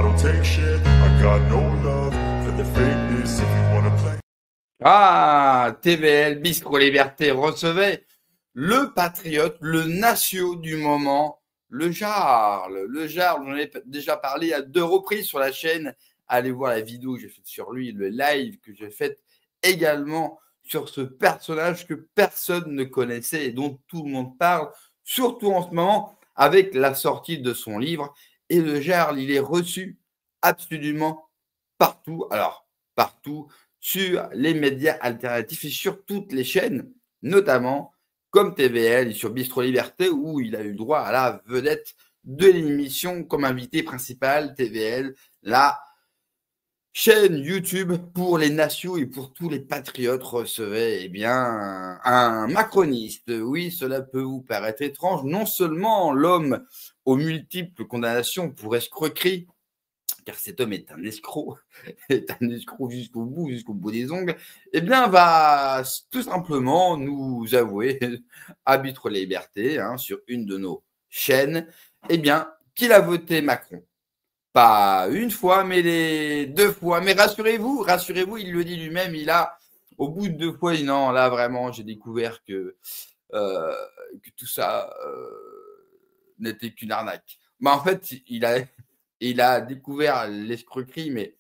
don't take shit. I got no love for the fakeness if you wanna play. Ah, TVL, Bistro Liberté recevait le patriote, le natio du moment, le Jarl. Le Jarl, j'en ai déjà parlé à 2 reprises sur la chaîne. Allez voir la vidéo que j'ai faite sur lui, le live que j'ai fait également sur ce personnage que personne ne connaissait et dont tout le monde parle, surtout en ce moment avec la sortie de son livre. Et le Jarl, il est reçu absolument partout. Alors, partout sur les médias alternatifs et sur toutes les chaînes, notamment comme TVL et sur Bistro Liberté, où il a eu droit à la vedette de l'émission comme invité principal. TVL, la chaîne YouTube pour les nations et pour tous les patriotes, recevait un macroniste. Oui, cela peut vous paraître étrange. Non seulement l'homme aux multiples condamnations pour escroquerie, car cet homme est un escroc jusqu'au bout des ongles, va tout simplement nous avouer, à Bistro Liberté, sur une de nos chaînes, qu'il a voté Macron. Pas une fois, mais les 2 fois. Mais rassurez-vous, il le dit lui-même, au bout de 2 fois, il dit non, là vraiment, j'ai découvert que tout ça n'était qu'une arnaque. Mais en fait, il a découvert l'escroquerie, mais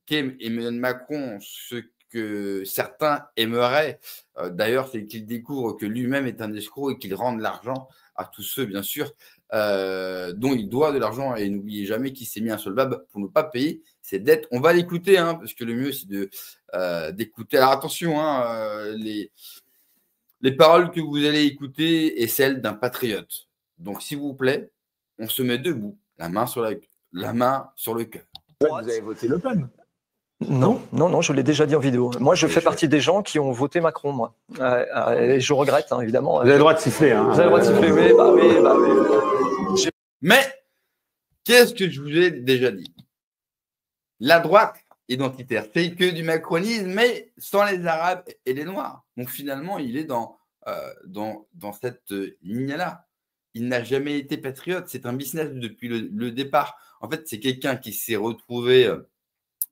qu'aime Emmanuel Macron, ce que certains aimeraient, d'ailleurs, c'est qu'il découvre que lui-même est un escroc et qu'il rende l'argent à tous ceux, bien sûr, dont il doit de l'argent. Et n'oubliez jamais qu'il s'est mis insolvable pour ne pas payer ses dettes. On va l'écouter, parce que le mieux, c'est d'écouter. Alors attention, les paroles que vous allez écouter est celle d'un patriote. Donc, s'il vous plaît, on se met debout, la main sur le cœur. Vous avez voté Le Pen? Non, je l'ai déjà dit en vidéo. Moi, je fais partie des gens qui ont voté Macron, moi. Et je regrette, évidemment. Vous avez le droit de siffler. Vous avez le droit de siffler, oui. Mais, qu'est-ce que je vous ai déjà dit? La droite identitaire fait que du macronisme, mais sans les Arabes et les Noirs. Donc, finalement, il est dans cette ligne-là. Il n'a jamais été patriote. C'est un business depuis le départ. En fait, c'est quelqu'un qui s'est retrouvé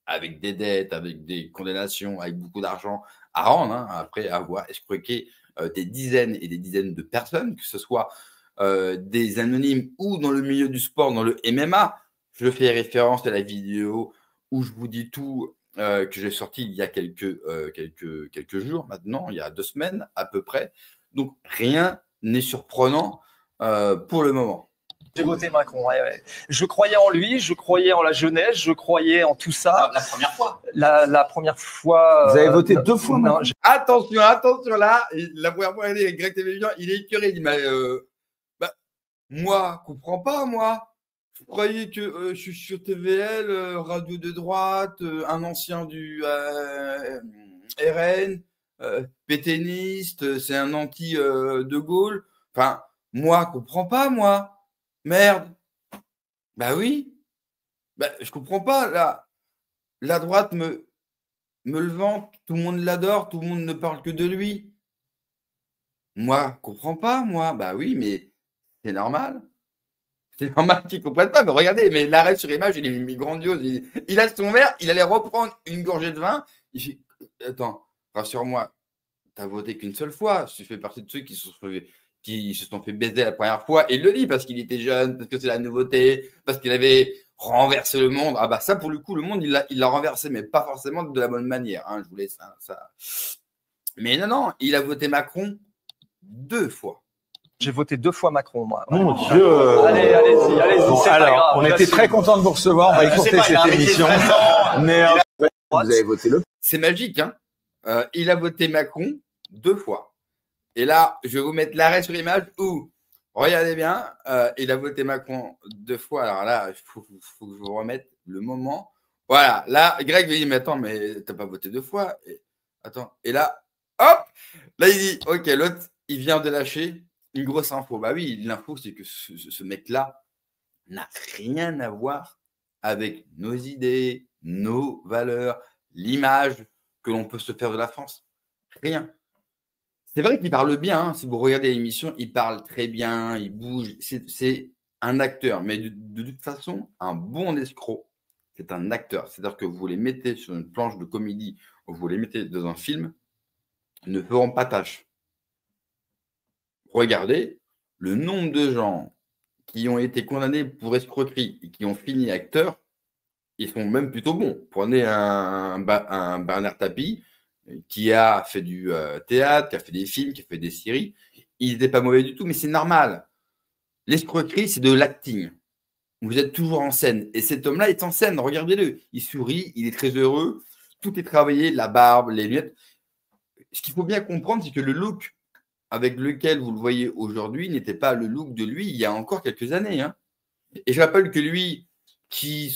avec des dettes, avec des condamnations, avec beaucoup d'argent à rendre, après avoir escroqué des dizaines et des dizaines de personnes, que ce soit des anonymes ou dans le milieu du sport, dans le MMA. Je fais référence à la vidéo où je vous dis tout, que j'ai sorti il y a quelques jours maintenant, il y a 2 semaines à peu près. Donc, rien n'est surprenant pour le moment. J'ai voté Macron, ouais. Je croyais en lui, je croyais en la jeunesse, je croyais en tout ça. La première fois. La première fois. Vous avez voté 2 fois non, Attention, là, la première fois, Greg Télévision, il est écœuré. Il dit, moi, je comprends pas, moi. Je croyais que je suis sur TVL, radio de droite, un ancien du RN, pétainiste, c'est un anti-De Gaulle. Enfin, moi, je comprends pas, moi. Merde. Bah oui. Je comprends pas. La droite me le vante, tout le monde l'adore, tout le monde ne parle que de lui. Moi, je comprends pas, moi. Bah oui, mais c'est normal. C'est normal qu'ils ne comprennent pas. Mais regardez, mais l'arrêt sur image, il est grandiose. Il a son verre, il allait reprendre une gorgée de vin. Il fait, attends, rassure-moi, t'as voté qu'une seule fois. Tu fais partie de ceux qui se sont fait baiser la première fois. Et il le dit parce qu'il était jeune, parce que c'est la nouveauté, parce qu'il avait renversé le monde. Ah bah ça, pour le coup, le monde, il l'a renversé, mais pas forcément de la bonne manière. Je vous laisse ça. Mais non, il a voté Macron 2 fois. J'ai voté 2 fois Macron, moi. Mon Dieu. Allez-y. Bon, alors, on était très contents de vous recevoir. On va écouter cette émission. Mais vous avez voté Le Pen. C'est magique, il a voté Macron 2 fois. Et là, je vais vous mettre l'arrêt sur l'image où, regardez bien, il a voté Macron 2 fois. Alors là, il faut que je vous remette le moment. Voilà, là, Greg lui dit, mais attends, mais t'as pas voté 2 fois. Attends, et là, hop, là, il dit, ok, l'autre, il vient de lâcher une grosse info. Bah oui, l'info, c'est que ce mec-là n'a rien à voir avec nos idées, nos valeurs, l'image que l'on peut se faire de la France. Rien. C'est vrai qu'il parle bien. Si vous regardez l'émission, il parle très bien, il bouge. C'est un acteur. Mais de toute façon, un bon escroc, c'est un acteur. C'est-à-dire que vous les mettez sur une planche de comédie ou vous les mettez dans un film, ils ne feront pas tâche. Regardez le nombre de gens qui ont été condamnés pour escroquerie et qui ont fini acteurs, ils sont même plutôt bons. Prenez un Bernard Tapie qui a fait du théâtre, qui a fait des films, qui a fait des séries. Il n'était pas mauvais du tout, mais c'est normal. L'escroquerie, c'est de l'acting. Vous êtes toujours en scène. Et cet homme-là est en scène. Regardez-le. Il sourit, il est très heureux. Tout est travaillé, la barbe, les lunettes. Ce qu'il faut bien comprendre, c'est que le look avec lequel vous le voyez aujourd'hui n'était pas le look de lui il y a encore quelques années. Hein. Et je rappelle que lui, qui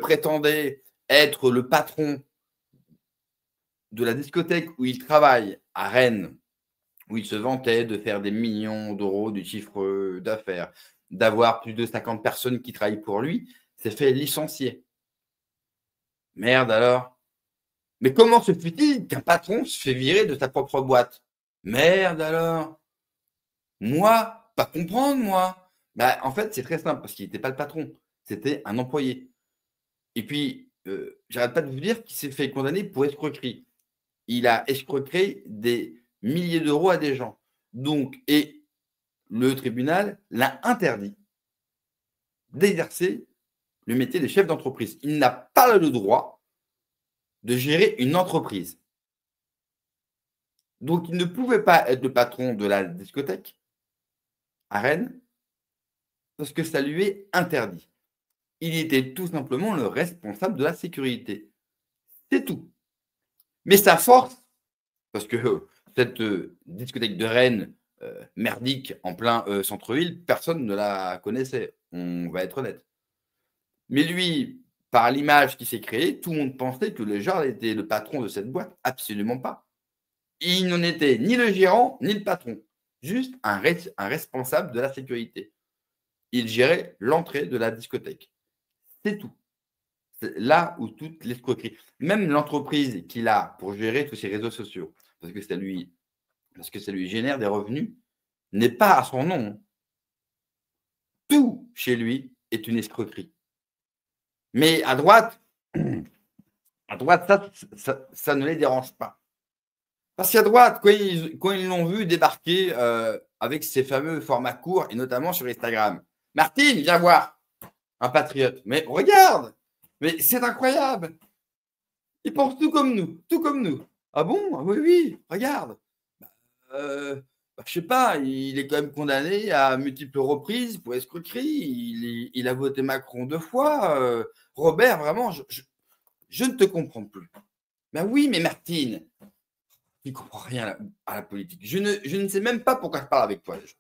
prétendait être le patron de la discothèque où il travaille à Rennes, où il se vantait de faire des millions d'euros de chiffre d'affaires, d'avoir plus de 50 personnes qui travaillent pour lui, s'est fait licencier. Merde alors. Mais comment se fait-il qu'un patron se fait virer de sa propre boîte? Merde alors. Moi, pas comprendre, moi. Bah, en fait, c'est très simple, parce qu'il n'était pas le patron, c'était un employé. Et puis, j'arrête pas de vous dire qu'il s'est fait condamner pour escroquerie. Il a escroqué des milliers d'euros à des gens. Donc, et le tribunal l'a interdit d'exercer le métier de chef d'entreprise. Il n'a pas le droit de gérer une entreprise. Donc, il ne pouvait pas être le patron de la discothèque à Rennes parce que ça lui est interdit. Il était tout simplement le responsable de la sécurité. C'est tout. Mais sa force, parce que cette discothèque de Rennes merdique en plein centre-ville, personne ne la connaissait, on va être honnête. Mais lui, par l'image qui s'est créée, tout le monde pensait que le genre était le patron de cette boîte. Absolument pas. Il n'en était ni le gérant, ni le patron. Juste un responsable de la sécurité. Il gérait l'entrée de la discothèque. C'est tout. C'est là où toute l'escroquerie. Même l'entreprise qu'il a pour gérer tous ses réseaux sociaux, parce que ça lui génère des revenus, n'est pas à son nom. Tout chez lui est une escroquerie. Mais à droite, ça ne les dérange pas. Parce qu'à droite, quand ils l'ont vu débarquer avec ses fameux formats courts, et notamment sur Instagram, Martine, viens voir, un patriote. Mais regarde, mais c'est incroyable. Ils pensent tout comme nous, tout comme nous. Ah bon? Oui, oui, regarde. Je sais pas, il est quand même condamné à multiples reprises pour escroquerie. Il a voté Macron 2 fois. Robert, vraiment, je ne te comprends plus. Ben oui, mais Martine, tu ne comprends rien à la politique. Je ne sais même pas pourquoi je parle avec toi déjà.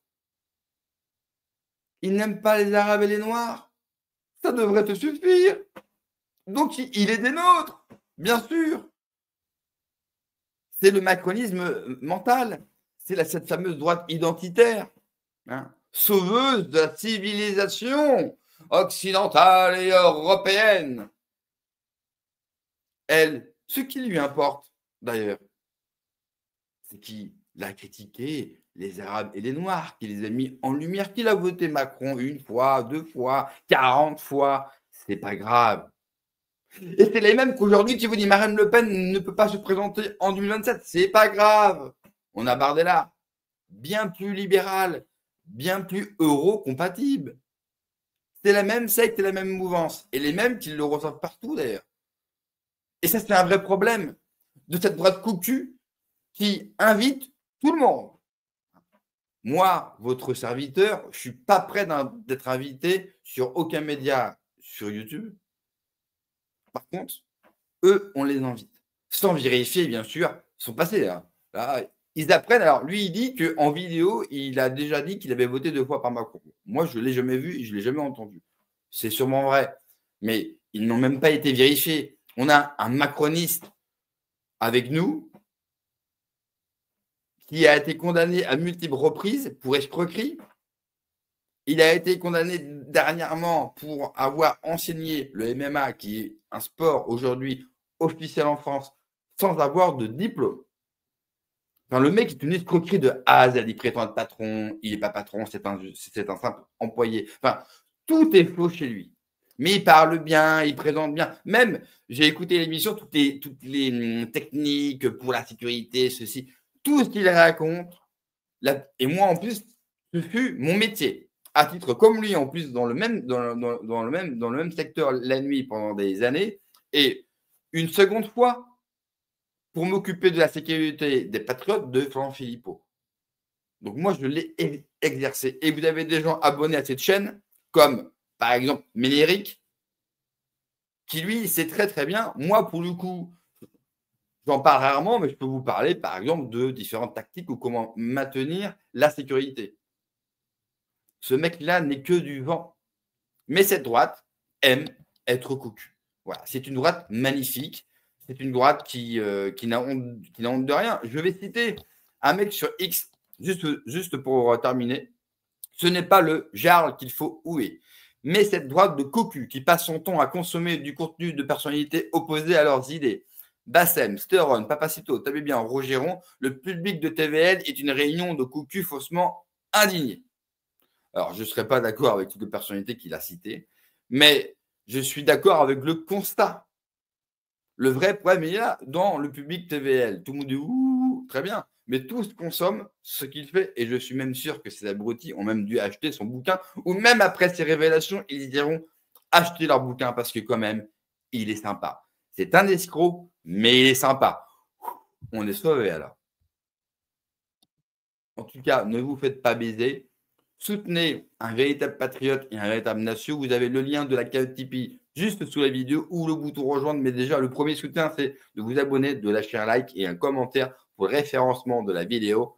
Il n'aime pas les Arabes et les Noirs. Ça devrait te suffire. Donc, il est des nôtres, bien sûr. C'est le macronisme mental. C'est cette fameuse droite identitaire, hein, sauveuse de la civilisation occidentale et européenne. Elle, ce qui lui importe, d'ailleurs, c'est qu'il a critiqué les Arabes et les Noirs, qu'il les a mis en lumière, qu'il a voté Macron 1 fois, 2 fois, 40 fois. C'est pas grave. Et c'est les mêmes qu'aujourd'hui qui vous disent Marine Le Pen ne peut pas se présenter en 2027. C'est pas grave. On a Bardella, bien plus libéral, bien plus euro-compatible. C'est la même secte et la même mouvance. Et les mêmes qui le ressortent partout d'ailleurs. Et ça, c'est un vrai problème de cette droite cocu qui invite tout le monde. Moi, votre serviteur, je ne suis pas prêt d'être invité sur aucun média sur YouTube. Par contre, eux, on les invite. Sans vérifier, bien sûr, son passé. Hein. Là, ils apprennent. Alors, lui, il dit qu'en vidéo, il a déjà dit qu'il avait voté 2 fois par Macron. Moi, je ne l'ai jamais vu et je ne l'ai jamais entendu. C'est sûrement vrai. Mais ils n'ont même pas été vérifiés. On a un macroniste avec nous qui a été condamné à multiples reprises pour escroquerie. Il a été condamné dernièrement pour avoir enseigné le MMA, qui est un sport aujourd'hui officiel en France, sans avoir de diplôme. Enfin, le mec est une escroquerie de A à Z. Il prétend être patron, il n'est pas patron, c'est un simple employé. Enfin, tout est faux chez lui. Mais il parle bien, il présente bien. Même, j'ai écouté l'émission, toutes les techniques pour la sécurité, ceci, tout ce qu'il raconte. Et moi, en plus, ce fut mon métier. À titre comme lui, en plus, dans le même secteur la nuit pendant des années. Et une seconde fois, pour m'occuper de la sécurité des patriotes de Florent Philippot. Donc moi, je l'ai exercé. Et vous avez des gens abonnés à cette chaîne, comme par exemple Ménéric, qui lui, sait très très bien. Moi, pour le coup, j'en parle rarement, mais je peux vous parler par exemple de différentes tactiques ou comment maintenir la sécurité. Ce mec-là n'est que du vent. Mais cette droite aime être cocu. Voilà, c'est une droite magnifique. C'est une droite qui n'a honte de rien. Je vais citer un mec sur X, juste pour terminer. Ce n'est pas le Jarl qu'il faut huer, mais cette droite de cocu qui passe son temps à consommer du contenu de personnalités opposées à leurs idées. Bassem, Steron, Papacito, tapez bien, Rogeron, le public de TVL est une réunion de cocus faussement indignés. Alors, je ne serais pas d'accord avec toutes les personnalités qu'il a citées, mais je suis d'accord avec le constat. Le vrai problème est là, dans le public TVL. Tout le monde dit « ouh, très bien », mais tous consomment ce qu'il fait, et je suis même sûr que ces abrutis ont même dû acheter son bouquin, ou même après ces révélations, ils iront acheter leur bouquin, parce que quand même, il est sympa. C'est un escroc, mais il est sympa. On est sauvé alors. En tout cas, ne vous faites pas baiser. Soutenez un véritable patriote et un véritable nation. Vous avez le lien de la cagnotte Tipeee juste sous la vidéo ou le bouton rejoindre. Mais déjà, le premier soutien, c'est de vous abonner, de lâcher un like et un commentaire pour le référencement de la vidéo.